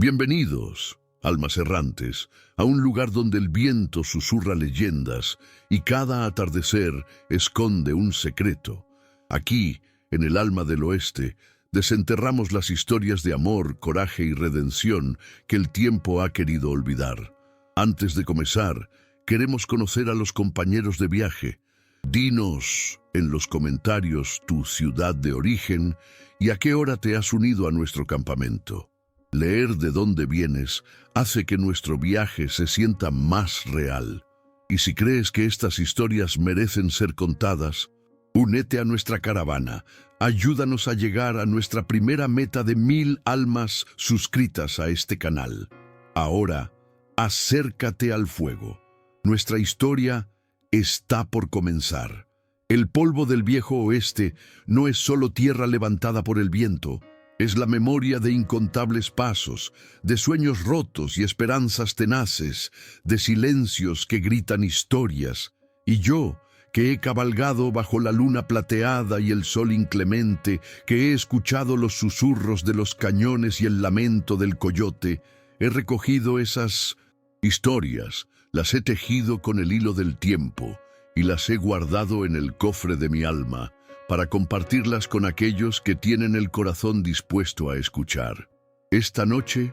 Bienvenidos, almas errantes, a un lugar donde el viento susurra leyendas y cada atardecer esconde un secreto. Aquí, en el alma del oeste, desenterramos las historias de amor, coraje y redención que el tiempo ha querido olvidar. Antes de comenzar, queremos conocer a los compañeros de viaje. Dinos en los comentarios tu ciudad de origen y a qué hora te has unido a nuestro campamento. Leer de dónde vienes hace que nuestro viaje se sienta más real. Y si crees que estas historias merecen ser contadas, únete a nuestra caravana. Ayúdanos a llegar a nuestra primera meta de 1000 almas suscritas a este canal. Ahora, acércate al fuego. Nuestra historia está por comenzar. El polvo del viejo oeste no es solo tierra levantada por el viento. Es la memoria de incontables pasos, de sueños rotos y esperanzas tenaces, de silencios que gritan historias. Y yo, que he cabalgado bajo la luna plateada y el sol inclemente, que he escuchado los susurros de los cañones y el lamento del coyote, he recogido esas historias, las he tejido con el hilo del tiempo y las he guardado en el cofre de mi alma, para compartirlas con aquellos que tienen el corazón dispuesto a escuchar. Esta noche,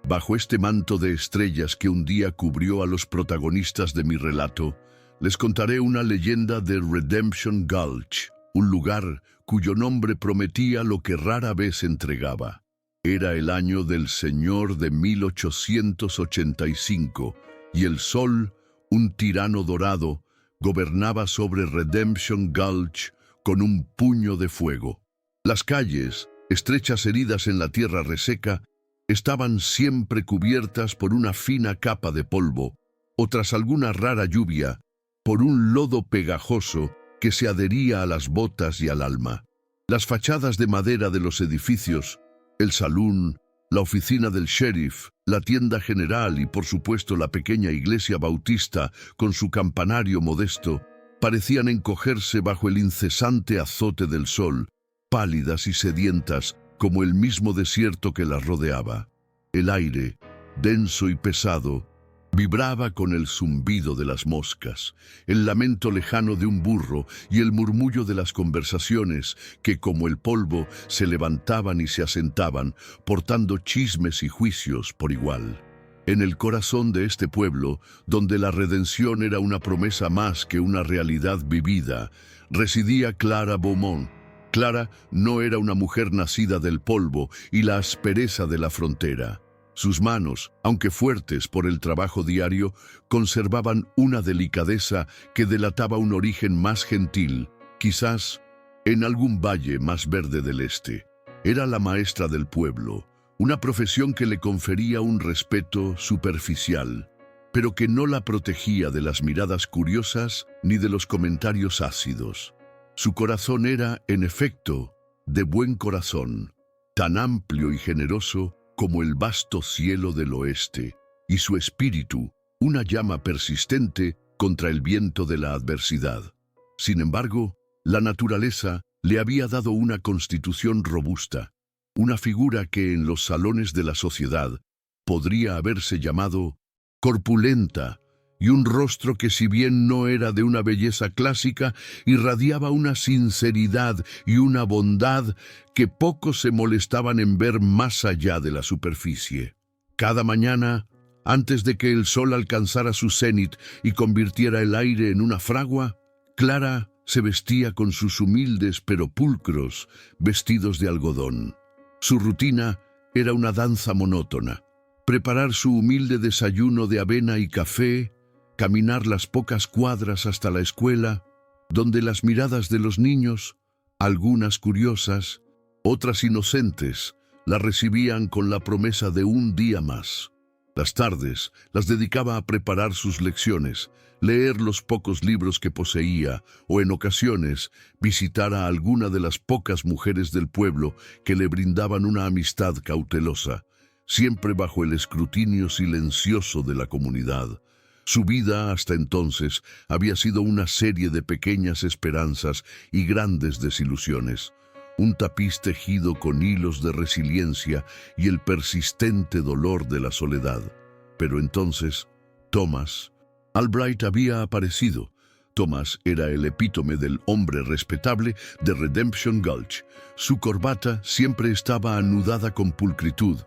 bajo este manto de estrellas que un día cubrió a los protagonistas de mi relato, les contaré una leyenda de Redemption Gulch, un lugar cuyo nombre prometía lo que rara vez entregaba. Era el año del Señor de 1885, y el sol, un tirano dorado, gobernaba sobre Redemption Gulch con un puño de fuego. Las calles, estrechas heridas en la tierra reseca, estaban siempre cubiertas por una fina capa de polvo, o tras alguna rara lluvia, por un lodo pegajoso que se adhería a las botas y al alma. Las fachadas de madera de los edificios, el salón, la oficina del sheriff, la tienda general y por supuesto la pequeña iglesia bautista con su campanario modesto, parecían encogerse bajo el incesante azote del sol, pálidas y sedientas como el mismo desierto que las rodeaba. El aire, denso y pesado, vibraba con el zumbido de las moscas, el lamento lejano de un burro y el murmullo de las conversaciones que, como el polvo, se levantaban y se asentaban, portando chismes y juicios por igual. En el corazón de este pueblo, donde la redención era una promesa más que una realidad vivida, residía Clara Beaumont. Clara no era una mujer nacida del polvo y la aspereza de la frontera. Sus manos, aunque fuertes por el trabajo diario, conservaban una delicadeza que delataba un origen más gentil, quizás en algún valle más verde del este. Era la maestra del pueblo, una profesión que le confería un respeto superficial, pero que no la protegía de las miradas curiosas ni de los comentarios ácidos. Su corazón era, en efecto, de buen corazón, tan amplio y generoso como el vasto cielo del oeste, y su espíritu, una llama persistente contra el viento de la adversidad. Sin embargo, la naturaleza le había dado una constitución robusta, una figura que en los salones de la sociedad podría haberse llamado corpulenta, y un rostro que, si bien no era de una belleza clásica, irradiaba una sinceridad y una bondad que pocos se molestaban en ver más allá de la superficie. Cada mañana, antes de que el sol alcanzara su cenit y convirtiera el aire en una fragua, Clara se vestía con sus humildes pero pulcros vestidos de algodón. Su rutina era una danza monótona: preparar su humilde desayuno de avena y café, caminar las pocas cuadras hasta la escuela, donde las miradas de los niños, algunas curiosas, otras inocentes, la recibían con la promesa de un día más. Las tardes las dedicaba a preparar sus lecciones, leer los pocos libros que poseía o, en ocasiones, visitar a alguna de las pocas mujeres del pueblo que le brindaban una amistad cautelosa, siempre bajo el escrutinio silencioso de la comunidad. Su vida hasta entonces había sido una serie de pequeñas esperanzas y grandes desilusiones. un tapiz tejido con hilos de resiliencia y el persistente dolor de la soledad. Pero entonces, Thomas Albright había aparecido. Thomas era el epítome del hombre respetable de Redemption Gulch. Su corbata siempre estaba anudada con pulcritud,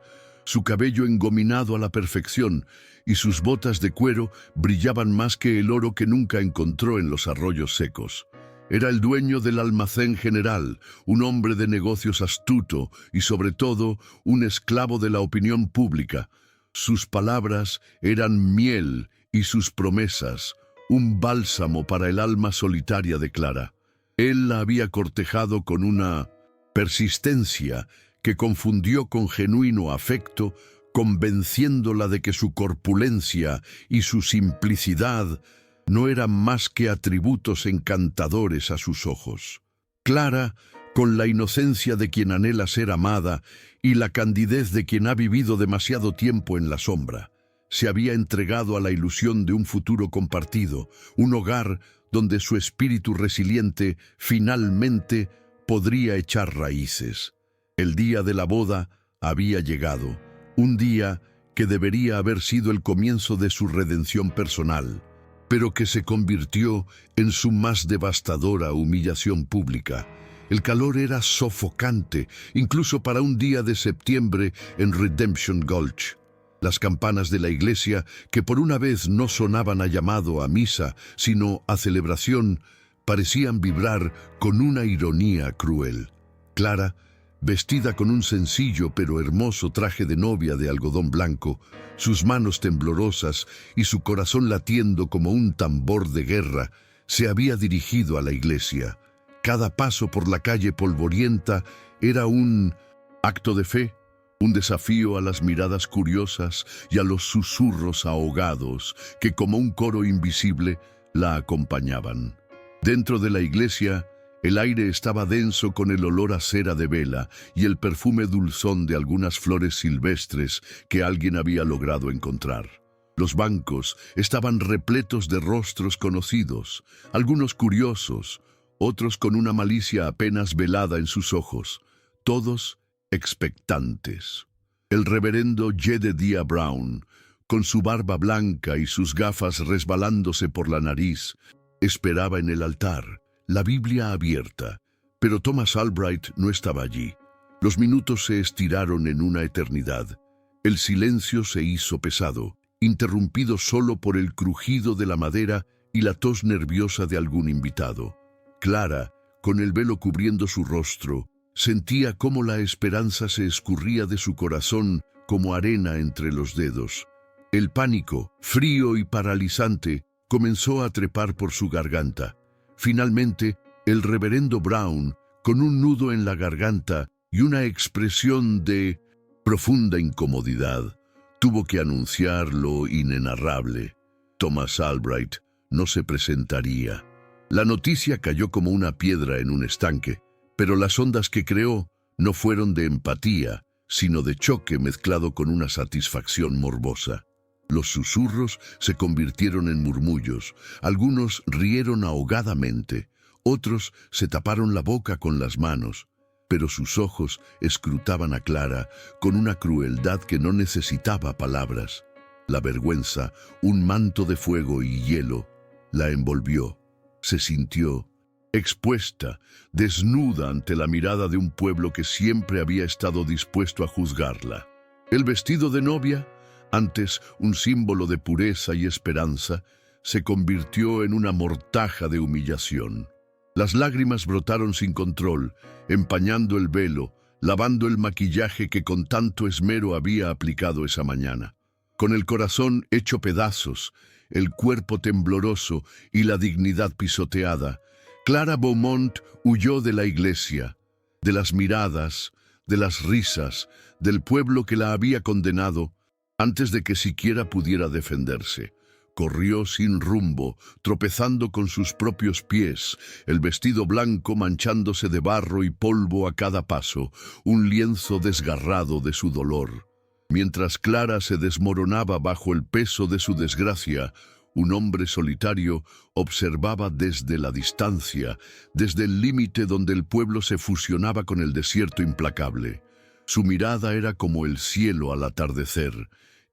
su cabello engominado a la perfección y sus botas de cuero brillaban más que el oro que nunca encontró en los arroyos secos. Era el dueño del almacén general, un hombre de negocios astuto y sobre todo un esclavo de la opinión pública. Sus palabras eran miel y sus promesas un bálsamo para el alma solitaria de Clara. Él la había cortejado con una persistencia que confundió con genuino afecto, convenciéndola de que su corpulencia y su simplicidad no eran más que atributos encantadores a sus ojos. Clara, con la inocencia de quien anhela ser amada y la candidez de quien ha vivido demasiado tiempo en la sombra, se había entregado a la ilusión de un futuro compartido, un hogar donde su espíritu resiliente finalmente podría echar raíces. El día de la boda había llegado, un día que debería haber sido el comienzo de su redención personal, pero que se convirtió en su más devastadora humillación pública. El calor era sofocante, incluso para un día de septiembre en Redemption Gulch. Las campanas de la iglesia, que por una vez no sonaban a llamado a misa, sino a celebración, parecían vibrar con una ironía cruel. Clara, vestida con un sencillo pero hermoso traje de novia de algodón blanco, sus manos temblorosas y su corazón latiendo como un tambor de guerra, se había dirigido a la iglesia. Cada paso por la calle polvorienta era un acto de fe, un desafío a las miradas curiosas y a los susurros ahogados que, como un coro invisible, la acompañaban. Dentro de la iglesia, el aire estaba denso con el olor a cera de vela y el perfume dulzón de algunas flores silvestres que alguien había logrado encontrar. Los bancos estaban repletos de rostros conocidos, algunos curiosos, otros con una malicia apenas velada en sus ojos, todos expectantes. El reverendo Jedediah Brown, con su barba blanca y sus gafas resbalándose por la nariz, esperaba en el altar, la Biblia abierta, pero Thomas Albright no estaba allí. Los minutos se estiraron en una eternidad. El silencio se hizo pesado, interrumpido solo por el crujido de la madera y la tos nerviosa de algún invitado. Clara, con el velo cubriendo su rostro, sentía cómo la esperanza se escurría de su corazón como arena entre los dedos. El pánico, frío y paralizante, comenzó a trepar por su garganta. Finalmente, el reverendo Brown, con un nudo en la garganta y una expresión de profunda incomodidad, tuvo que anunciar lo inenarrable. Thomas Albright no se presentaría. La noticia cayó como una piedra en un estanque, pero las ondas que creó no fueron de empatía, sino de choque mezclado con una satisfacción morbosa. Los susurros se convirtieron en murmullos, algunos rieron ahogadamente, otros se taparon la boca con las manos, pero sus ojos escrutaban a Clara con una crueldad que no necesitaba palabras. La vergüenza, un manto de fuego y hielo, la envolvió. Se sintió expuesta, desnuda ante la mirada de un pueblo que siempre había estado dispuesto a juzgarla. El vestido de novia, antes un símbolo de pureza y esperanza, se convirtió en una mortaja de humillación. Las lágrimas brotaron sin control, empañando el velo, lavando el maquillaje que con tanto esmero había aplicado esa mañana. Con el corazón hecho pedazos, el cuerpo tembloroso y la dignidad pisoteada, Clara Beaumont huyó de la iglesia, de las miradas, de las risas, del pueblo que la había condenado, antes de que siquiera pudiera defenderse. Corrió sin rumbo, tropezando con sus propios pies, el vestido blanco manchándose de barro y polvo a cada paso, un lienzo desgarrado de su dolor. Mientras Clara se desmoronaba bajo el peso de su desgracia, Un hombre solitario observaba desde la distancia, desde el límite donde el pueblo se fusionaba con el desierto implacable. Su mirada era como el cielo al atardecer,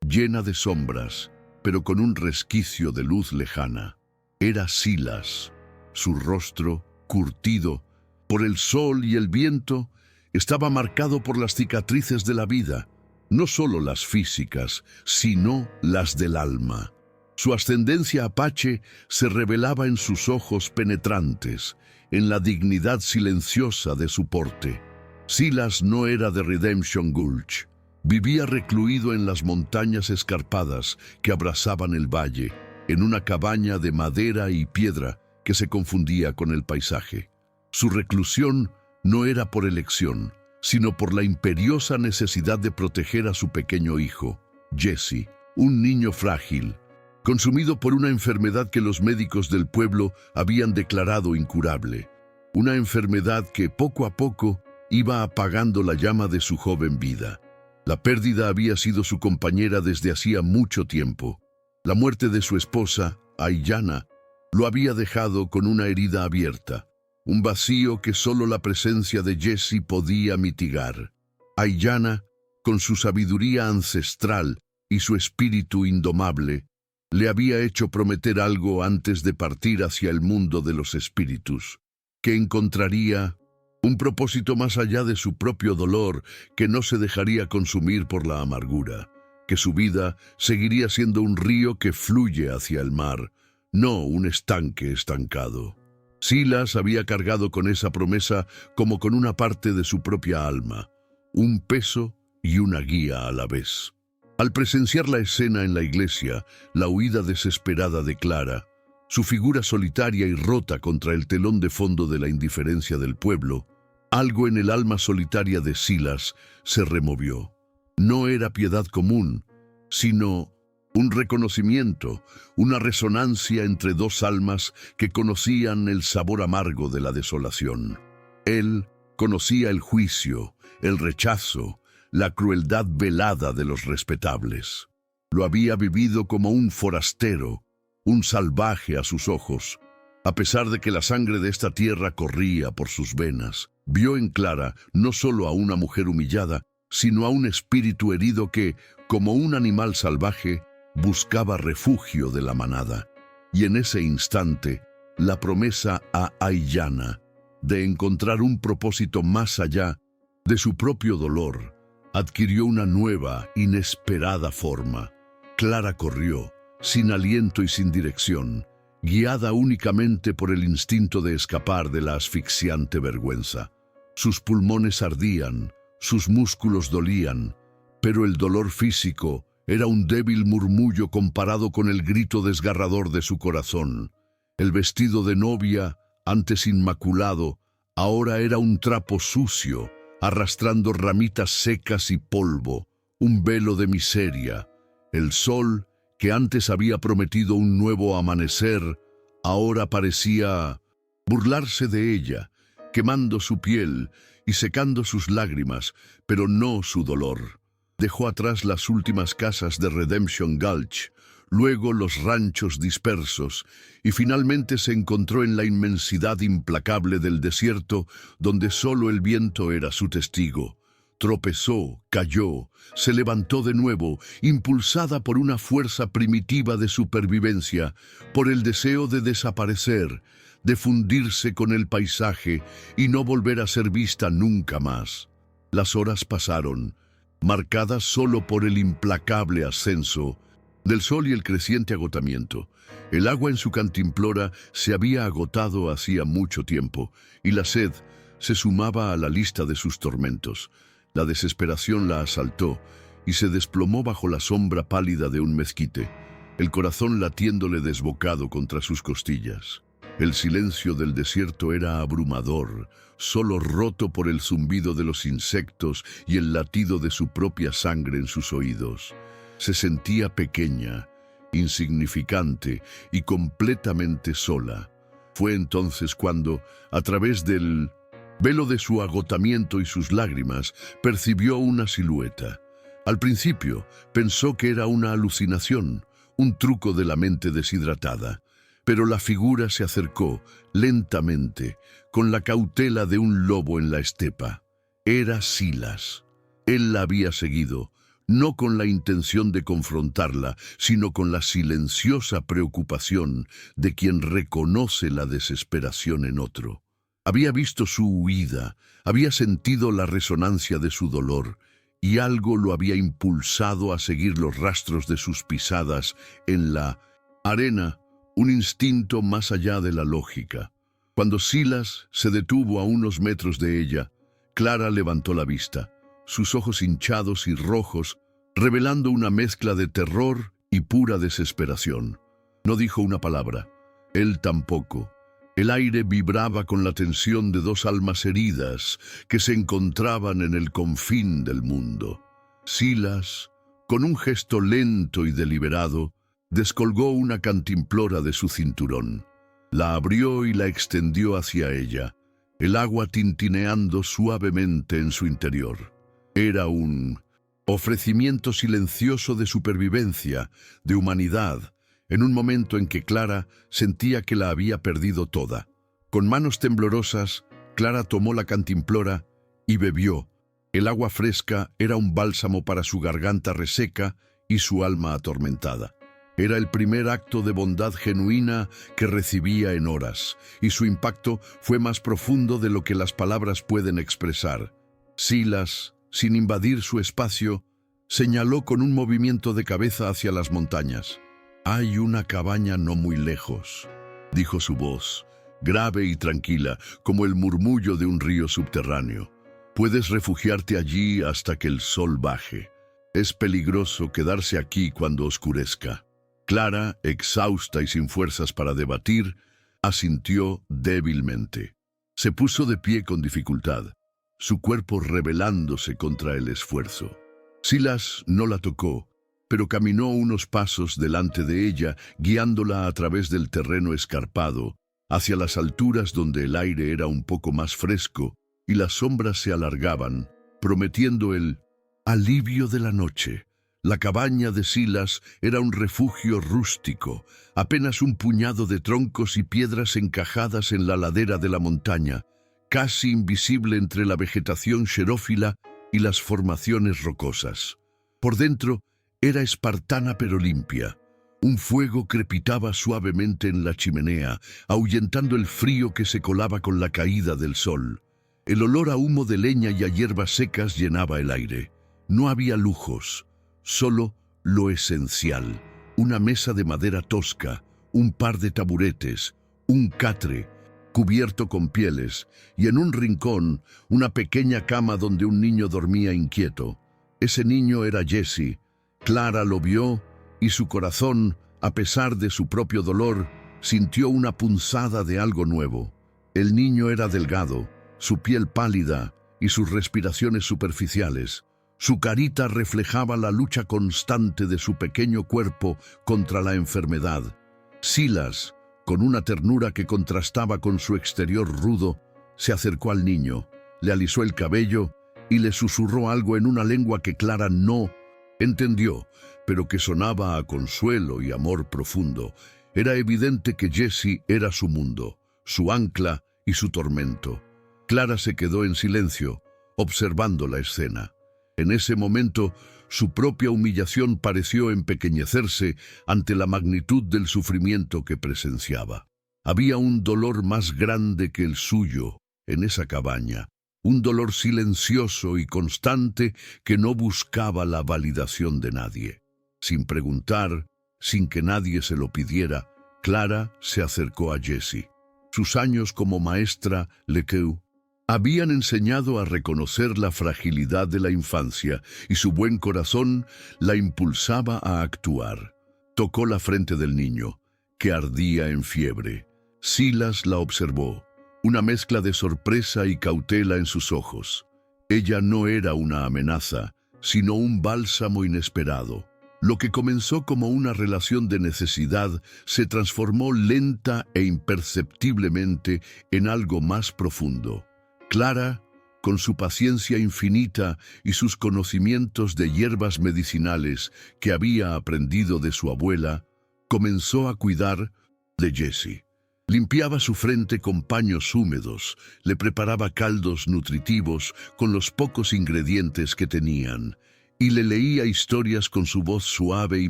llena de sombras, pero con un resquicio de luz lejana. Era Silas. Su rostro, curtido por el sol y el viento, estaba marcado por las cicatrices de la vida, no solo las físicas, sino las del alma. Su ascendencia apache se revelaba en sus ojos penetrantes, en la dignidad silenciosa de su porte. Silas no era de Redemption Gulch. Vivía recluido en las montañas escarpadas que abrazaban el valle, en una cabaña de madera y piedra que se confundía con el paisaje. Su reclusión no era por elección, sino por la imperiosa necesidad de proteger a su pequeño hijo, Jesse, un niño frágil, consumido por una enfermedad que los médicos del pueblo habían declarado incurable, una enfermedad que poco a poco iba apagando la llama de su joven vida. La pérdida había sido su compañera desde hacía mucho tiempo. La muerte de su esposa, Aiyana, lo había dejado con una herida abierta, un vacío que solo la presencia de Jesse podía mitigar. Aiyana, con su sabiduría ancestral y su espíritu indomable, le había hecho prometer algo antes de partir hacia el mundo de los espíritus, que encontraría un propósito más allá de su propio dolor, que no se dejaría consumir por la amargura, que su vida seguiría siendo un río que fluye hacia el mar, no un estanque estancado. Silas había cargado con esa promesa como con una parte de su propia alma, un peso y una guía a la vez. Al presenciar la escena en la iglesia, la huida desesperada de Clara, su figura solitaria y rota contra el telón de fondo de la indiferencia del pueblo, algo en el alma solitaria de Silas se removió. No era piedad común, sino un reconocimiento, una resonancia entre dos almas que conocían el sabor amargo de la desolación. Él conocía el juicio, el rechazo, la crueldad velada de los respetables. Lo había vivido como un forastero, un salvaje a sus ojos. A pesar de que la sangre de esta tierra corría por sus venas, vio en Clara no solo a una mujer humillada, sino a un espíritu herido que, como un animal salvaje, buscaba refugio de la manada. Y en ese instante, la promesa a Aiyana de encontrar un propósito más allá de su propio dolor adquirió una nueva, inesperada forma. Clara corrió, sin aliento y sin dirección, guiada únicamente por el instinto de escapar de la asfixiante vergüenza. Sus pulmones ardían, sus músculos dolían, pero el dolor físico era un débil murmullo comparado con el grito desgarrador de su corazón. El vestido de novia, antes inmaculado, ahora era un trapo sucio, arrastrando ramitas secas y polvo, un velo de miseria. El sol, que antes había prometido un nuevo amanecer, ahora parecía burlarse de ella, quemando su piel y secando sus lágrimas, pero no su dolor. Dejó atrás las últimas casas de Redemption Gulch, luego los ranchos dispersos, y finalmente se encontró en la inmensidad implacable del desierto, donde solo el viento era su testigo. Tropezó, cayó, se levantó de nuevo, impulsada por una fuerza primitiva de supervivencia, por el deseo de desaparecer, de fundirse con el paisaje y no volver a ser vista nunca más. Las horas pasaron, marcadas solo por el implacable ascenso del sol y el creciente agotamiento. El agua en su cantimplora se había agotado hacía mucho tiempo, y la sed se sumaba a la lista de sus tormentos. La desesperación la asaltó y se desplomó bajo la sombra pálida de un mezquite, el corazón latiéndole desbocado contra sus costillas. El silencio del desierto era abrumador, solo roto por el zumbido de los insectos y el latido de su propia sangre en sus oídos. Se sentía pequeña, insignificante y completamente sola. Fue entonces cuando, a través del velo de su agotamiento y sus lágrimas, percibió una silueta. Al principio, pensó que era una alucinación, un truco de la mente deshidratada. Pero la figura se acercó, lentamente, con la cautela de un lobo en la estepa. Era Silas. Él la había seguido, no con la intención de confrontarla, sino con la silenciosa preocupación de quien reconoce la desesperación en otro. Había visto su huida, había sentido la resonancia de su dolor, y algo lo había impulsado a seguir los rastros de sus pisadas en la arena, un instinto más allá de la lógica. Cuando Silas se detuvo a unos metros de ella, Clara levantó la vista, sus ojos hinchados y rojos, revelando una mezcla de terror y pura desesperación. No dijo una palabra, él tampoco. El aire vibraba con la tensión de dos almas heridas que se encontraban en el confín del mundo. Silas, con un gesto lento y deliberado, descolgó una cantimplora de su cinturón. La abrió y la extendió hacia ella, el agua tintineando suavemente en su interior. Era un ofrecimiento silencioso de supervivencia, de humanidad, en un momento en que Clara sentía que la había perdido toda. Con manos temblorosas, Clara tomó la cantimplora y bebió. El agua fresca era un bálsamo para su garganta reseca y su alma atormentada. Era el primer acto de bondad genuina que recibía en horas, y su impacto fue más profundo de lo que las palabras pueden expresar. Silas, sin invadir su espacio, señaló con un movimiento de cabeza hacia las montañas. «Hay una cabaña no muy lejos», dijo su voz, grave y tranquila, como el murmullo de un río subterráneo. «Puedes refugiarte allí hasta que el sol baje. Es peligroso quedarse aquí cuando oscurezca». Clara, exhausta y sin fuerzas para debatir, asintió débilmente. Se puso de pie con dificultad, su cuerpo rebelándose contra el esfuerzo. Silas no la tocó, pero caminó unos pasos delante de ella, guiándola a través del terreno escarpado, hacia las alturas donde el aire era un poco más fresco y las sombras se alargaban, prometiendo el alivio de la noche. La cabaña de Silas era un refugio rústico, apenas un puñado de troncos y piedras encajadas en la ladera de la montaña, casi invisible entre la vegetación xerófila y las formaciones rocosas. Por dentro era espartana pero limpia. Un fuego crepitaba suavemente en la chimenea, ahuyentando el frío que se colaba con la caída del sol. El olor a humo de leña y a hierbas secas llenaba el aire. No había lujos, solo lo esencial: una mesa de madera tosca, un par de taburetes, un catre cubierto con pieles, y en un rincón una pequeña cama donde un niño dormía inquieto. Ese niño era Jesse. Clara lo vio y su corazón, a pesar de su propio dolor, sintió una punzada de algo nuevo. El niño era delgado, su piel pálida y sus respiraciones superficiales. Su carita reflejaba la lucha constante de su pequeño cuerpo contra la enfermedad. Silas, con una ternura que contrastaba con su exterior rudo, se acercó al niño, le alisó el cabello y le susurró algo en una lengua que Clara no entendió, pero que sonaba a consuelo y amor profundo. Era evidente que Jesse era su mundo, su ancla y su tormento. Clara se quedó en silencio, observando la escena. En ese momento, su propia humillación pareció empequeñecerse ante la magnitud del sufrimiento que presenciaba. Había un dolor más grande que el suyo en esa cabaña, un dolor silencioso y constante que no buscaba la validación de nadie. Sin preguntar, sin que nadie se lo pidiera, Clara se acercó a Jesse. Sus años como maestra Lequeu habían enseñado a reconocer la fragilidad de la infancia y su buen corazón la impulsaba a actuar. Tocó la frente del niño, que ardía en fiebre. Silas la observó, una mezcla de sorpresa y cautela en sus ojos. Ella no era una amenaza, sino un bálsamo inesperado. Lo que comenzó como una relación de necesidad se transformó lenta e imperceptiblemente en algo más profundo. Clara, con su paciencia infinita y sus conocimientos de hierbas medicinales que había aprendido de su abuela, comenzó a cuidar de Jessie. Limpiaba su frente con paños húmedos, le preparaba caldos nutritivos con los pocos ingredientes que tenían, y le leía historias con su voz suave y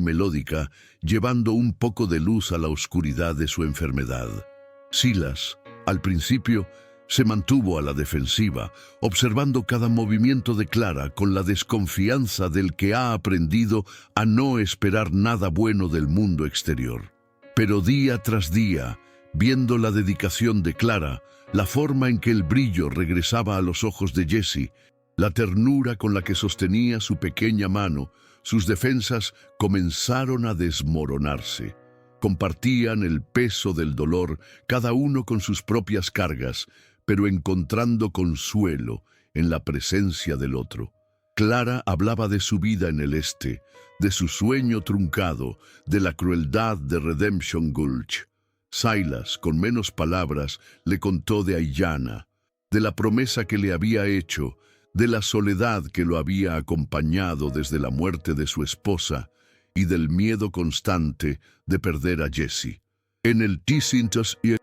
melódica, llevando un poco de luz a la oscuridad de su enfermedad. Silas, al principio, se mantuvo a la defensiva, observando cada movimiento de Clara con la desconfianza del que ha aprendido a no esperar nada bueno del mundo exterior. Pero día tras día, viendo la dedicación de Clara, la forma en que el brillo regresaba a los ojos de Jessie, la ternura con la que sostenía su pequeña mano, sus defensas comenzaron a desmoronarse. Compartían el peso del dolor, cada uno con sus propias cargas, pero encontrando consuelo en la presencia del otro. Clara hablaba de su vida en el este, de su sueño truncado, de la crueldad de Redemption Gulch. Silas, con menos palabras, le contó de Aiyana, de la promesa que le había hecho, de la soledad que lo había acompañado desde la muerte de su esposa y del miedo constante de perder a Jessie. En el ticintos y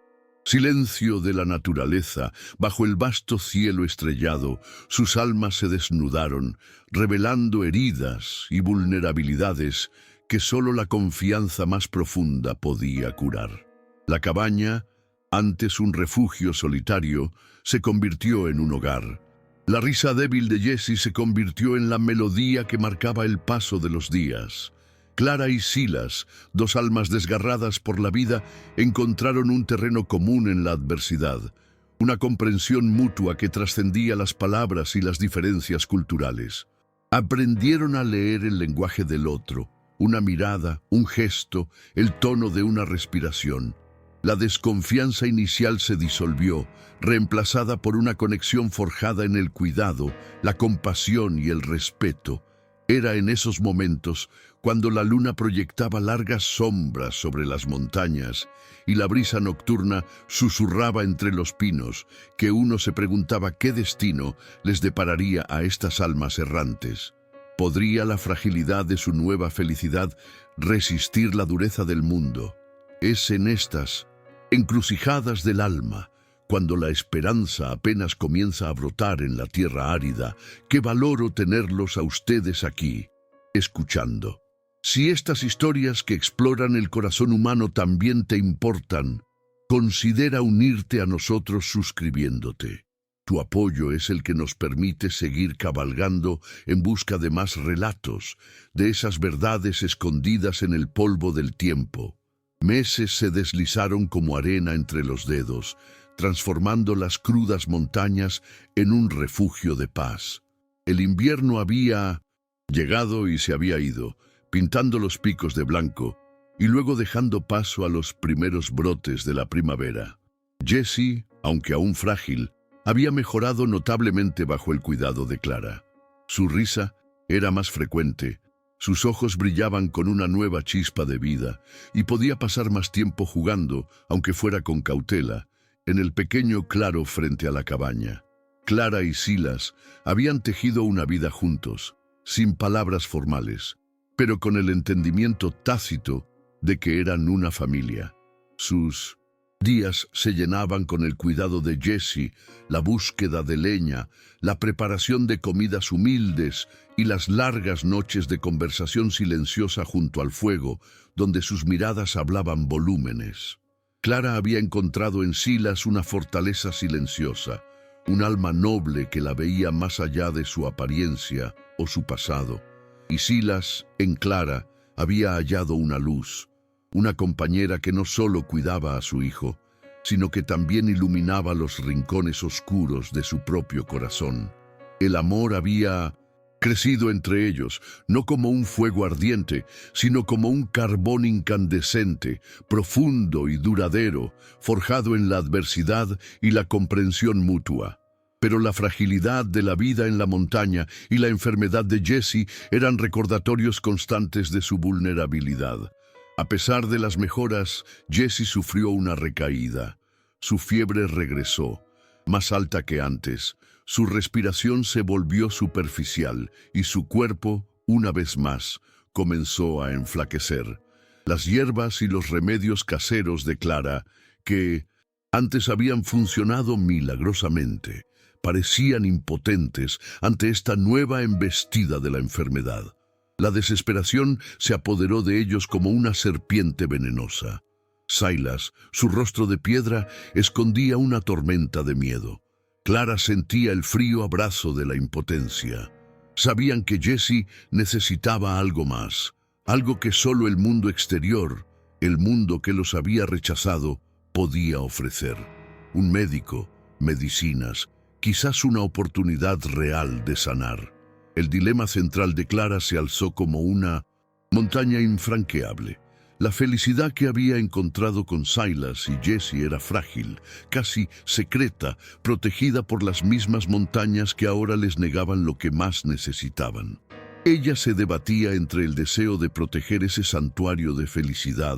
silencio de la naturaleza, bajo el vasto cielo estrellado, sus almas se desnudaron, revelando heridas y vulnerabilidades que solo la confianza más profunda podía curar. La cabaña, antes un refugio solitario, se convirtió en un hogar. La risa débil de Jessie se convirtió en la melodía que marcaba el paso de los días. Clara y Silas, dos almas desgarradas por la vida, encontraron un terreno común en la adversidad, una comprensión mutua que trascendía las palabras y las diferencias culturales. Aprendieron a leer el lenguaje del otro, una mirada, un gesto, el tono de una respiración. La desconfianza inicial se disolvió, reemplazada por una conexión forjada en el cuidado, la compasión y el respeto. Era en esos momentos cuando la luna proyectaba largas sombras sobre las montañas y la brisa nocturna susurraba entre los pinos, que uno se preguntaba qué destino les depararía a estas almas errantes. ¿Podría la fragilidad de su nueva felicidad resistir la dureza del mundo? Es en estas encrucijadas del alma, cuando la esperanza apenas comienza a brotar en la tierra árida, que valoro tenerlos a ustedes aquí, escuchando. Si estas historias que exploran el corazón humano también te importan, considera unirte a nosotros suscribiéndote. Tu apoyo es el que nos permite seguir cabalgando en busca de más relatos, de esas verdades escondidas en el polvo del tiempo. Meses se deslizaron como arena entre los dedos, transformando las crudas montañas en un refugio de paz. El invierno había llegado y se había ido, pintando los picos de blanco y luego dejando paso a los primeros brotes de la primavera. Jessie, aunque aún frágil, había mejorado notablemente bajo el cuidado de Clara. Su risa era más frecuente, sus ojos brillaban con una nueva chispa de vida y podía pasar más tiempo jugando, aunque fuera con cautela, en el pequeño claro frente a la cabaña. Clara y Silas habían tejido una vida juntos, sin palabras formales, pero con el entendimiento tácito de que eran una familia. Sus días se llenaban con el cuidado de Jessie, la búsqueda de leña, la preparación de comidas humildes y las largas noches de conversación silenciosa junto al fuego, donde sus miradas hablaban volúmenes. Clara había encontrado en Silas una fortaleza silenciosa, un alma noble que la veía más allá de su apariencia o su pasado. Y Silas, en Clara, había hallado una luz, una compañera que no solo cuidaba a su hijo, sino que también iluminaba los rincones oscuros de su propio corazón. El amor había crecido entre ellos, no como un fuego ardiente, sino como un carbón incandescente, profundo y duradero, forjado en la adversidad y la comprensión mutua. Pero la fragilidad de la vida en la montaña y la enfermedad de Jessie eran recordatorios constantes de su vulnerabilidad. A pesar de las mejoras, Jessie sufrió una recaída. Su fiebre regresó, más alta que antes. Su respiración se volvió superficial y su cuerpo, una vez más, comenzó a enflaquecer. Las hierbas y los remedios caseros de Clara, que antes habían funcionado milagrosamente, parecían impotentes ante esta nueva embestida de la enfermedad. La desesperación se apoderó de ellos como una serpiente venenosa. Silas, su rostro de piedra, escondía una tormenta de miedo. Clara sentía el frío abrazo de la impotencia. Sabían que Jesse necesitaba algo más, algo que solo el mundo exterior, el mundo que los había rechazado, podía ofrecer. Un médico, medicinas, quizás una oportunidad real de sanar. El dilema central de Clara se alzó como una montaña infranqueable. La felicidad que había encontrado con Silas y Jesse era frágil, casi secreta, protegida por las mismas montañas que ahora les negaban lo que más necesitaban. Ella se debatía entre el deseo de proteger ese santuario de felicidad,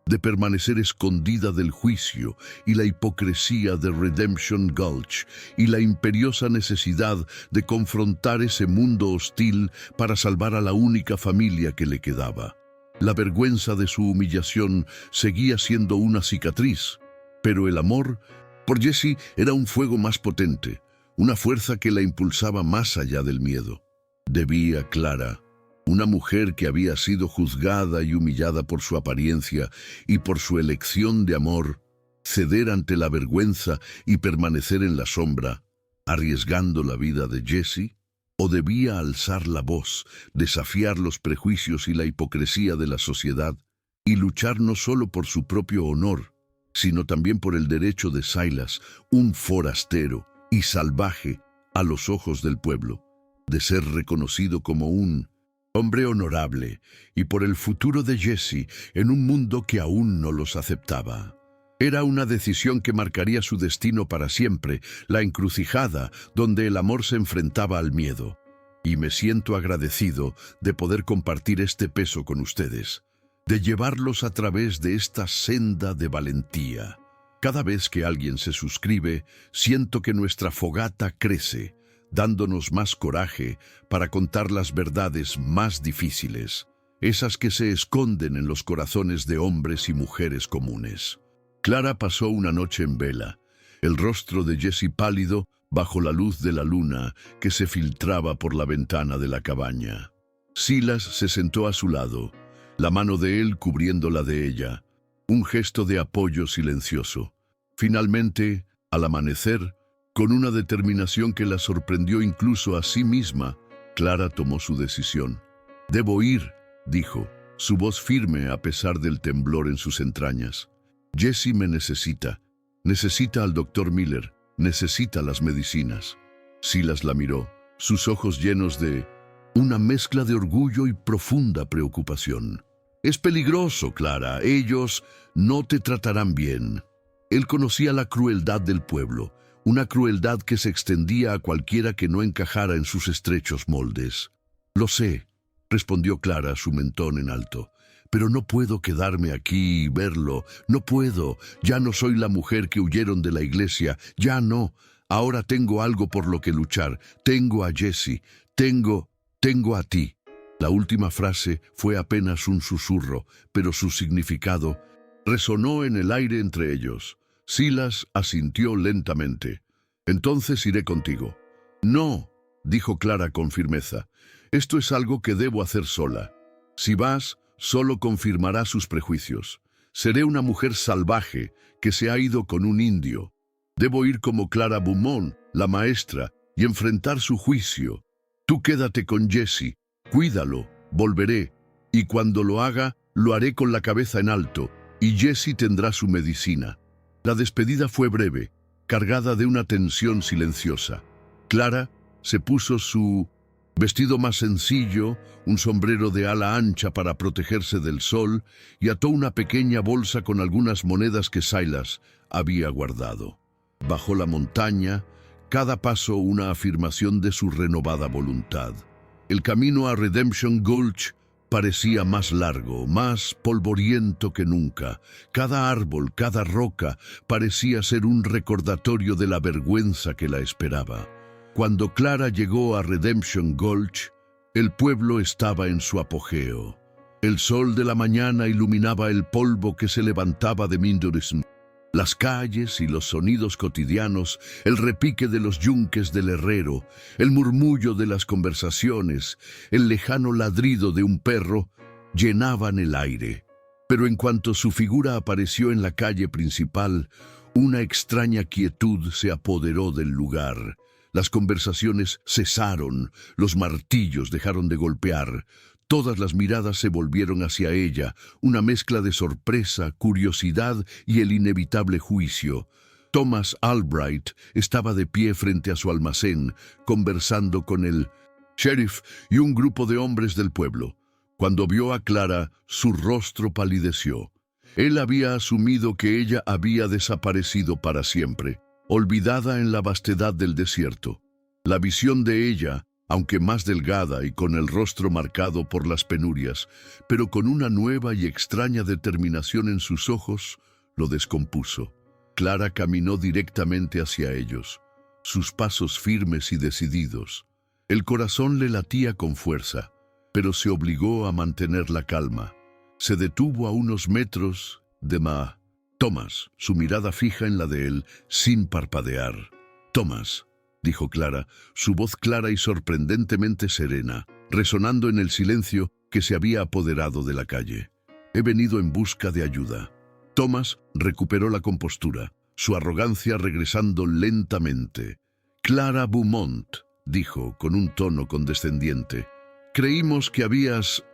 de permanecer escondida del juicio y la hipocresía de Redemption Gulch, y la imperiosa necesidad de confrontar ese mundo hostil para salvar a la única familia que le quedaba. La vergüenza de su humillación seguía siendo una cicatriz, pero el amor por Jesse era un fuego más potente, una fuerza que la impulsaba más allá del miedo. Debía Clara, una mujer que había sido juzgada y humillada por su apariencia y por su elección de amor, ceder ante la vergüenza y permanecer en la sombra, arriesgando la vida de Jesse? ¿O debía alzar la voz, desafiar los prejuicios y la hipocresía de la sociedad y luchar no solo por su propio honor, sino también por el derecho de Silas, un forastero y salvaje a los ojos del pueblo, de ser reconocido como un hombre honorable, y por el futuro de Jesse en un mundo que aún no los aceptaba? Era una decisión que marcaría su destino para siempre, la encrucijada donde el amor se enfrentaba al miedo. Y me siento agradecido de poder compartir este peso con ustedes, de llevarlos a través de esta senda de valentía. Cada vez que alguien se suscribe, siento que nuestra fogata crece, dándonos más coraje para contar las verdades más difíciles, esas que se esconden en los corazones de hombres y mujeres comunes. Clara pasó una noche en vela, el rostro de Jesse pálido bajo la luz de la luna que se filtraba por la ventana de la cabaña. Silas se sentó a su lado, la mano de él cubriendo la de ella, un gesto de apoyo silencioso. Finalmente, al amanecer, con una determinación que la sorprendió incluso a sí misma, Clara tomó su decisión. «Debo ir», dijo, su voz firme a pesar del temblor en sus entrañas. «Jesse me necesita al doctor Miller, necesita las medicinas». Silas la miró, sus ojos llenos de una mezcla de orgullo y profunda preocupación. «Es peligroso, Clara, ellos no te tratarán bien». Él conocía la crueldad del pueblo, una crueldad que se extendía a cualquiera que no encajara en sus estrechos moldes. «Lo sé», respondió Clara, su mentón en alto. «Pero no puedo quedarme aquí y verlo. No puedo. Ya no soy la mujer que huyeron de la iglesia. Ya no. Ahora tengo algo por lo que luchar. Tengo a Jesse. Tengo a ti». La última frase fue apenas un susurro, pero su significado resonó en el aire entre ellos. Silas asintió lentamente. «Entonces iré contigo». «No», dijo Clara con firmeza. «Esto es algo que debo hacer sola. Si vas, solo confirmará sus prejuicios. Seré una mujer salvaje que se ha ido con un indio. Debo ir como Clara Beaumont, la maestra, y enfrentar su juicio. Tú quédate con Jesse, cuídalo, volveré, y cuando lo haga, lo haré con la cabeza en alto, y Jesse tendrá su medicina». La despedida fue breve, cargada de una tensión silenciosa. Clara se puso su vestido más sencillo, un sombrero de ala ancha para protegerse del sol, y ató una pequeña bolsa con algunas monedas que Silas había guardado. Bajó la montaña, cada paso una afirmación de su renovada voluntad. El camino a Redemption Gulch parecía más largo, más polvoriento que nunca. Cada árbol, cada roca parecía ser un recordatorio de la vergüenza que la esperaba. Cuando Clara llegó a Redemption Gulch, el pueblo estaba en su apogeo. El sol de la mañana iluminaba el polvo que se levantaba de Mindorism. Las calles y los sonidos cotidianos, el repique de los yunques del herrero, el murmullo de las conversaciones, el lejano ladrido de un perro, llenaban el aire. Pero en cuanto su figura apareció en la calle principal, una extraña quietud se apoderó del lugar. Las conversaciones cesaron, los martillos dejaron de golpear. Todas las miradas se volvieron hacia ella, una mezcla de sorpresa, curiosidad y el inevitable juicio. Thomas Albright estaba de pie frente a su almacén, conversando con el sheriff y un grupo de hombres del pueblo. Cuando vio a Clara, su rostro palideció. Él había asumido que ella había desaparecido para siempre, olvidada en la vastedad del desierto. La visión de ella, aunque más delgada y con el rostro marcado por las penurias, pero con una nueva y extraña determinación en sus ojos, lo descompuso. Clara caminó directamente hacia ellos, sus pasos firmes y decididos. El corazón le latía con fuerza, pero se obligó a mantener la calma. Se detuvo a unos metros de Thomas, su mirada fija en la de él, sin parpadear. «Thomas», dijo Clara, su voz clara y sorprendentemente serena, resonando en el silencio que se había apoderado de la calle. «He venido en busca de ayuda». Thomas recuperó la compostura, su arrogancia regresando lentamente. «Clara Beaumont», dijo con un tono condescendiente, «creímos que habías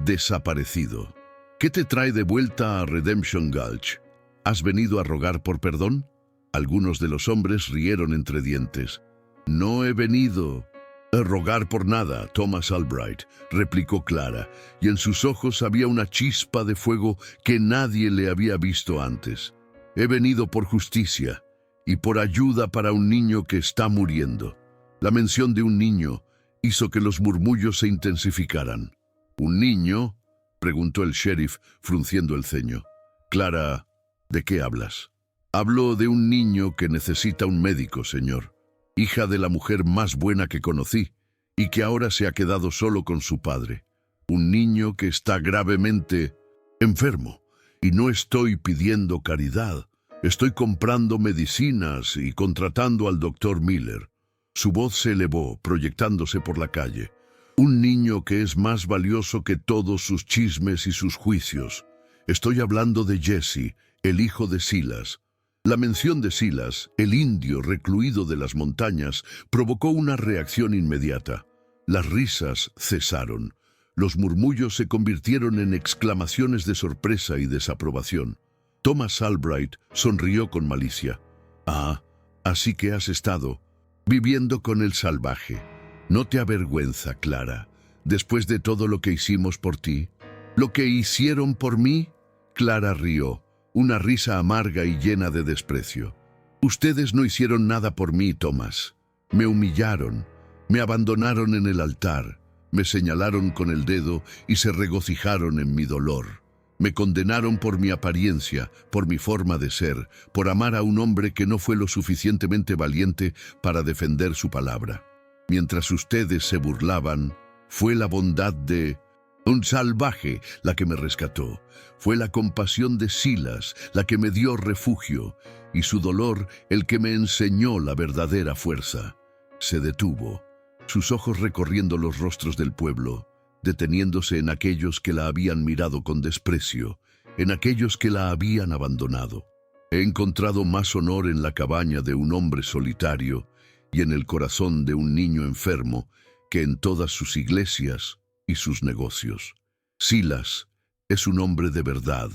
desaparecido. ¿Qué te trae de vuelta a Redemption Gulch? ¿Has venido a rogar por perdón?» Algunos de los hombres rieron entre dientes. «No he venido a rogar por nada, Thomas Albright», replicó Clara, y en sus ojos había una chispa de fuego que nadie le había visto antes. «He venido por justicia y por ayuda para un niño que está muriendo». La mención de un niño hizo que los murmullos se intensificaran. «¿Un niño?», preguntó el sheriff, frunciendo el ceño. «Clara, ¿de qué hablas?» «Hablo de un niño que necesita un médico, señor. Hija de la mujer más buena que conocí, y que ahora se ha quedado solo con su padre. Un niño que está gravemente enfermo, y no estoy pidiendo caridad. Estoy comprando medicinas y contratando al doctor Miller». Su voz se elevó, proyectándose por la calle. «Un niño que es más valioso que todos sus chismes y sus juicios. Estoy hablando de Jesse, el hijo de Silas». La mención de Silas, el indio recluido de las montañas, provocó una reacción inmediata. Las risas cesaron. Los murmullos se convirtieron en exclamaciones de sorpresa y desaprobación. Thomas Albright sonrió con malicia. «Ah, así que has estado viviendo con el salvaje. ¿No te avergüenza, Clara, después de todo lo que hicimos por ti? ¿Lo que hicieron por mí?» Clara rió, una risa amarga y llena de desprecio. «Ustedes no hicieron nada por mí, Thomas. Me humillaron, me abandonaron en el altar, me señalaron con el dedo y se regocijaron en mi dolor. Me condenaron por mi apariencia, por mi forma de ser, por amar a un hombre que no fue lo suficientemente valiente para defender su palabra. Mientras ustedes se burlaban, fue la bondad de un salvaje la que me rescató. Fue la compasión de Silas la que me dio refugio, y su dolor el que me enseñó la verdadera fuerza». Se detuvo, sus ojos recorriendo los rostros del pueblo, deteniéndose en aquellos que la habían mirado con desprecio, en aquellos que la habían abandonado. «He encontrado más honor en la cabaña de un hombre solitario y en el corazón de un niño enfermo que en todas sus iglesias y sus negocios. Silas es un hombre de verdad,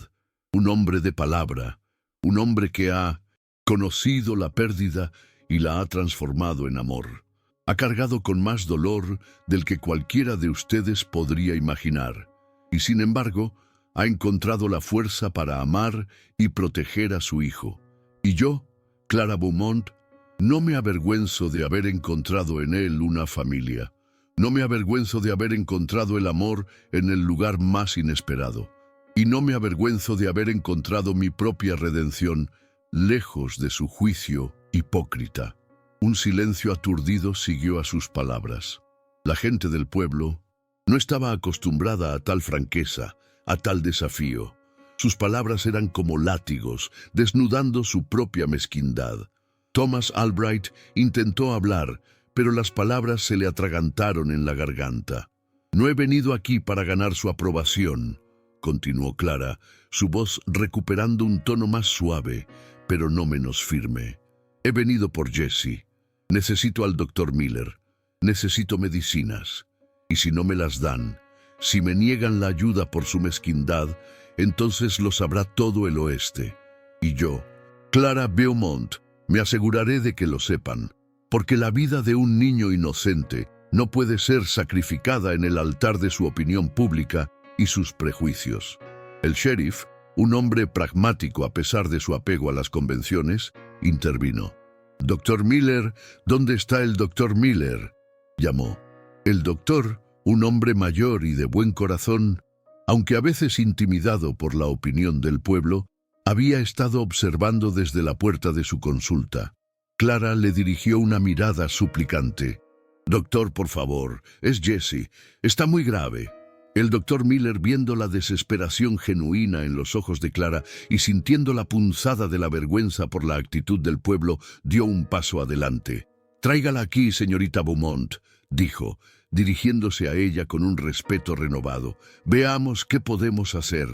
un hombre de palabra, un hombre que ha conocido la pérdida y la ha transformado en amor. Ha cargado con más dolor del que cualquiera de ustedes podría imaginar, y sin embargo, ha encontrado la fuerza para amar y proteger a su hijo. Y yo, Clara Beaumont, no me avergüenzo de haber encontrado en él una familia. No me avergüenzo de haber encontrado el amor en el lugar más inesperado. Y no me avergüenzo de haber encontrado mi propia redención lejos de su juicio hipócrita». Un silencio aturdido siguió a sus palabras. La gente del pueblo no estaba acostumbrada a tal franqueza, a tal desafío. Sus palabras eran como látigos, desnudando su propia mezquindad. Thomas Albright intentó hablar, pero las palabras se le atragantaron en la garganta. «No he venido aquí para ganar su aprobación», continuó Clara, su voz recuperando un tono más suave, pero no menos firme. «He venido por Jessie. Necesito al doctor Miller. Necesito medicinas. Y si no me las dan, si me niegan la ayuda por su mezquindad, entonces lo sabrá todo el oeste. Y yo, Clara Beaumont, me aseguraré de que lo sepan, porque la vida de un niño inocente no puede ser sacrificada en el altar de su opinión pública y sus prejuicios». El sheriff, un hombre pragmático a pesar de su apego a las convenciones, intervino. «Doctor Miller, ¿dónde está el doctor Miller?», llamó. El doctor, un hombre mayor y de buen corazón, aunque a veces intimidado por la opinión del pueblo, había estado observando desde la puerta de su consulta. Clara le dirigió una mirada suplicante. «Doctor, por favor, es Jessie. Está muy grave». El doctor Miller, viendo la desesperación genuina en los ojos de Clara y sintiendo la punzada de la vergüenza por la actitud del pueblo, dio un paso adelante. «Tráigala aquí, señorita Beaumont», dijo, dirigiéndose a ella con un respeto renovado. «Veamos qué podemos hacer».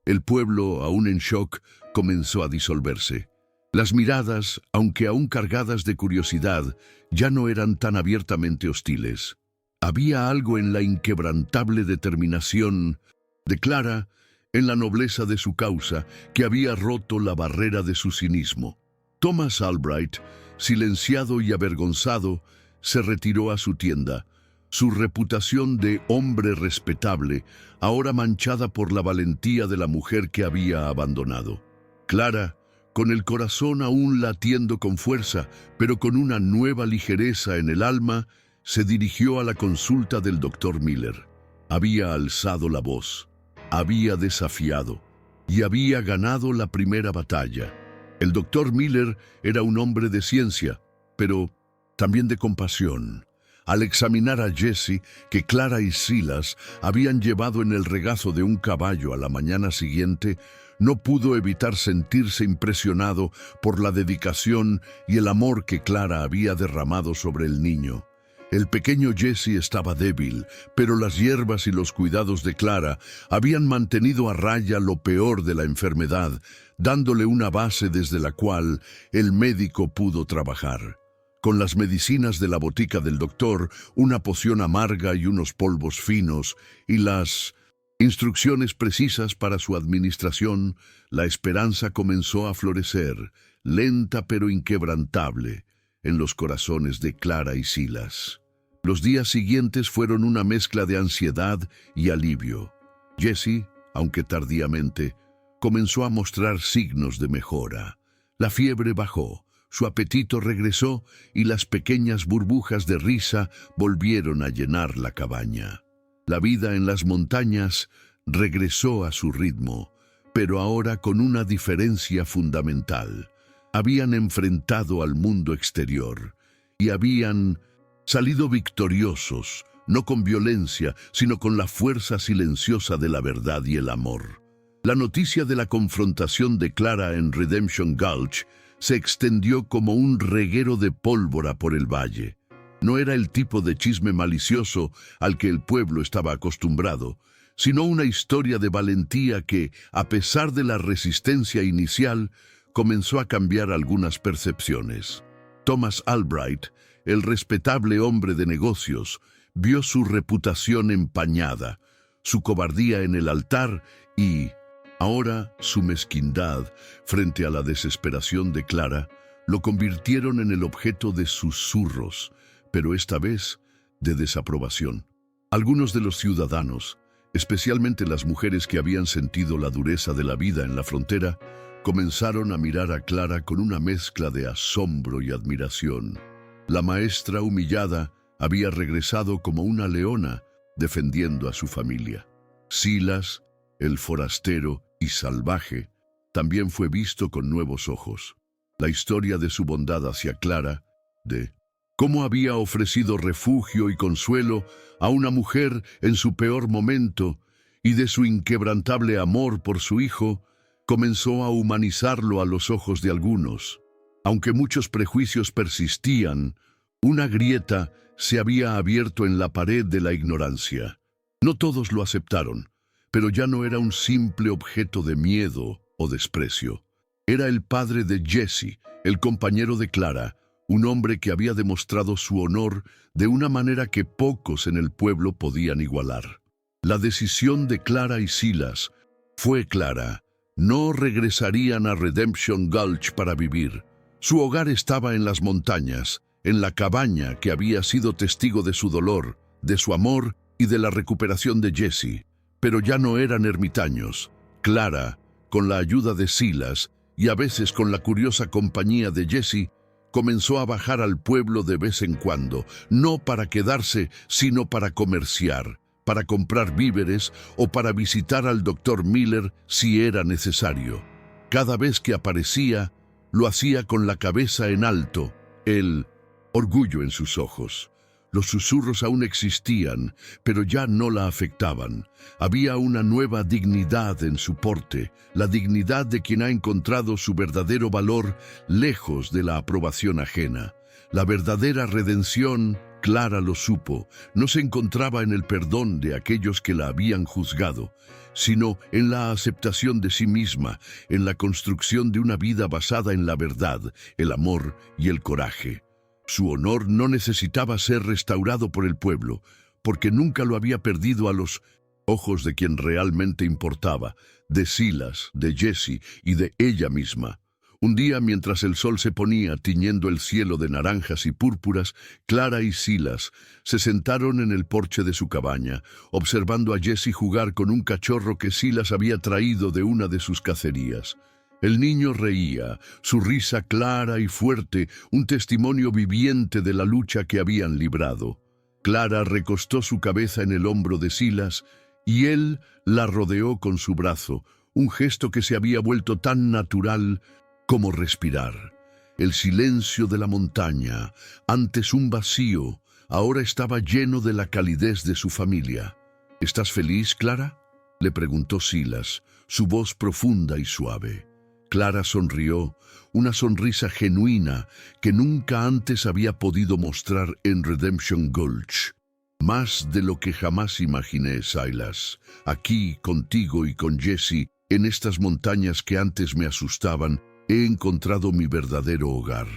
El pueblo, aún en shock, comenzó a disolverse. Las miradas, aunque aún cargadas de curiosidad, ya no eran tan abiertamente hostiles. Había algo en la inquebrantable determinación de Clara, en la nobleza de su causa, que había roto la barrera de su cinismo. Thomas Albright, silenciado y avergonzado, se retiró a su tienda, su reputación de hombre respetable, ahora manchada por la valentía de la mujer que había abandonado. Clara, con el corazón aún latiendo con fuerza, pero con una nueva ligereza en el alma, se dirigió a la consulta del doctor Miller. Había alzado la voz, había desafiado y había ganado la primera batalla. El doctor Miller era un hombre de ciencia, pero también de compasión. Al examinar a Jessie, que Clara y Silas habían llevado en el regazo de un caballo a la mañana siguiente, no pudo evitar sentirse impresionado por la dedicación y el amor que Clara había derramado sobre el niño. El pequeño Jessie estaba débil, pero las hierbas y los cuidados de Clara habían mantenido a raya lo peor de la enfermedad, dándole una base desde la cual el médico pudo trabajar. Con las medicinas de la botica del doctor, una poción amarga y unos polvos finos, y las instrucciones precisas para su administración, la esperanza comenzó a florecer, lenta pero inquebrantable, en los corazones de Clara y Silas. Los días siguientes fueron una mezcla de ansiedad y alivio. Jessie, aunque tardíamente, comenzó a mostrar signos de mejora. La fiebre bajó, su apetito regresó y las pequeñas burbujas de risa volvieron a llenar la cabaña. La vida en las montañas regresó a su ritmo, pero ahora con una diferencia fundamental. Habían enfrentado al mundo exterior y habían salido victoriosos, no con violencia, sino con la fuerza silenciosa de la verdad y el amor. La noticia de la confrontación de Clara en Redemption Gulch se extendió como un reguero de pólvora por el valle. No era el tipo de chisme malicioso al que el pueblo estaba acostumbrado, sino una historia de valentía que, a pesar de la resistencia inicial, comenzó a cambiar algunas percepciones. Thomas Albright, el respetable hombre de negocios, vio su reputación empañada, su cobardía en el altar y, ahora, su mezquindad frente a la desesperación de Clara, lo convirtieron en el objeto de susurros, pero esta vez de desaprobación. Algunos de los ciudadanos, especialmente las mujeres que habían sentido la dureza de la vida en la frontera, comenzaron a mirar a Clara con una mezcla de asombro y admiración. La maestra humillada había regresado como una leona defendiendo a su familia. Silas, el forastero y salvaje, también fue visto con nuevos ojos. La historia de su bondad hacia Clara, de cómo había ofrecido refugio y consuelo a una mujer en su peor momento, y de su inquebrantable amor por su hijo, comenzó a humanizarlo a los ojos de algunos. Aunque muchos prejuicios persistían, una grieta se había abierto en la pared de la ignorancia. No todos lo aceptaron, pero ya no era un simple objeto de miedo o desprecio. Era el padre de Jesse, el compañero de Clara, un hombre que había demostrado su honor de una manera que pocos en el pueblo podían igualar. La decisión de Clara y Silas fue clara. No regresarían a Redemption Gulch para vivir. Su hogar estaba en las montañas, en la cabaña que había sido testigo de su dolor, de su amor y de la recuperación de Jesse. Pero ya no eran ermitaños. Clara, con la ayuda de Silas y a veces con la curiosa compañía de Jesse, comenzó a bajar al pueblo de vez en cuando, no para quedarse, sino para comerciar, para comprar víveres o para visitar al doctor Miller si era necesario. Cada vez que aparecía, lo hacía con la cabeza en alto, el orgullo en sus ojos. Los susurros aún existían, pero ya no la afectaban. Había una nueva dignidad en su porte, la dignidad de quien ha encontrado su verdadero valor lejos de la aprobación ajena. La verdadera redención, Clara lo supo, no se encontraba en el perdón de aquellos que la habían juzgado, sino en la aceptación de sí misma, en la construcción de una vida basada en la verdad, el amor y el coraje. Su honor no necesitaba ser restaurado por el pueblo, porque nunca lo había perdido a los ojos de quien realmente importaba, de Silas, de Jesse y de ella misma. Un día, mientras el sol se ponía tiñendo el cielo de naranjas y púrpuras, Clara y Silas se sentaron en el porche de su cabaña, observando a Jesse jugar con un cachorro que Silas había traído de una de sus cacerías. El niño reía, su risa clara y fuerte, un testimonio viviente de la lucha que habían librado. Clara recostó su cabeza en el hombro de Silas y él la rodeó con su brazo, un gesto que se había vuelto tan natural como respirar. El silencio de la montaña, antes un vacío, ahora estaba lleno de la calidez de su familia. ¿Estás feliz, Clara?, le preguntó Silas, su voz profunda y suave. Clara sonrió, una sonrisa genuina que nunca antes había podido mostrar en Redemption Gulch. Más de lo que jamás imaginé, Silas. Aquí, contigo y con Jesse, en estas montañas que antes me asustaban, he encontrado mi verdadero hogar.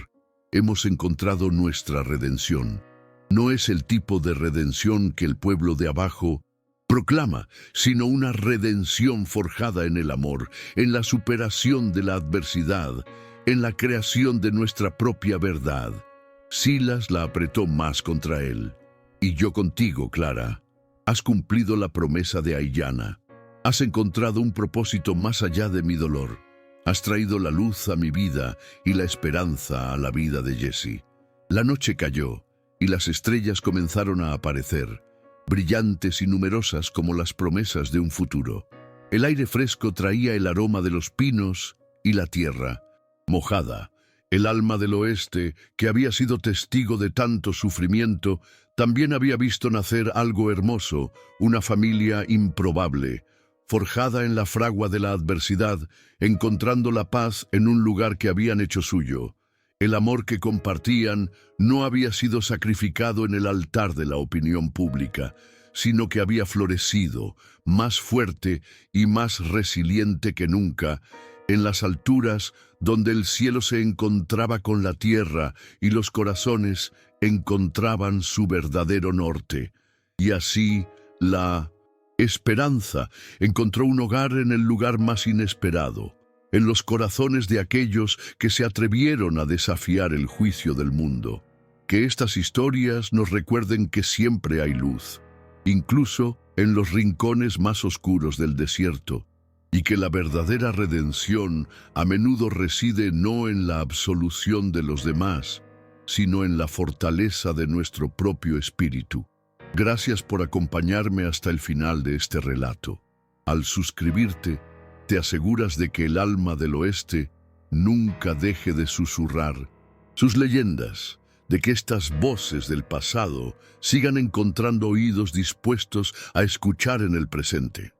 Hemos encontrado nuestra redención. No es el tipo de redención que el pueblo de abajo proclama, sino una redención forjada en el amor, en la superación de la adversidad, en la creación de nuestra propia verdad. Silas la apretó más contra él. Y yo contigo, Clara. Has cumplido la promesa de Aiyana. Has encontrado un propósito más allá de mi dolor. Has traído la luz a mi vida y la esperanza a la vida de Jesse. La noche cayó y las estrellas comenzaron a aparecer, brillantes y numerosas como las promesas de un futuro. El aire fresco traía el aroma de los pinos y la tierra, mojada. El alma del oeste, que había sido testigo de tanto sufrimiento, también había visto nacer algo hermoso, una familia improbable, forjada en la fragua de la adversidad, encontrando la paz en un lugar que habían hecho suyo. El amor que compartían no había sido sacrificado en el altar de la opinión pública, sino que había florecido, más fuerte y más resiliente que nunca, en las alturas donde el cielo se encontraba con la tierra y los corazones encontraban su verdadero norte. Y así la esperanza encontró un hogar en el lugar más inesperado, en los corazones de aquellos que se atrevieron a desafiar el juicio del mundo. Que estas historias nos recuerden que siempre hay luz, incluso en los rincones más oscuros del desierto, y que la verdadera redención a menudo reside no en la absolución de los demás, sino en la fortaleza de nuestro propio espíritu. Gracias por acompañarme hasta el final de este relato. Al suscribirte, te aseguras de que el alma del oeste nunca deje de susurrar sus leyendas, de que estas voces del pasado sigan encontrando oídos dispuestos a escuchar en el presente.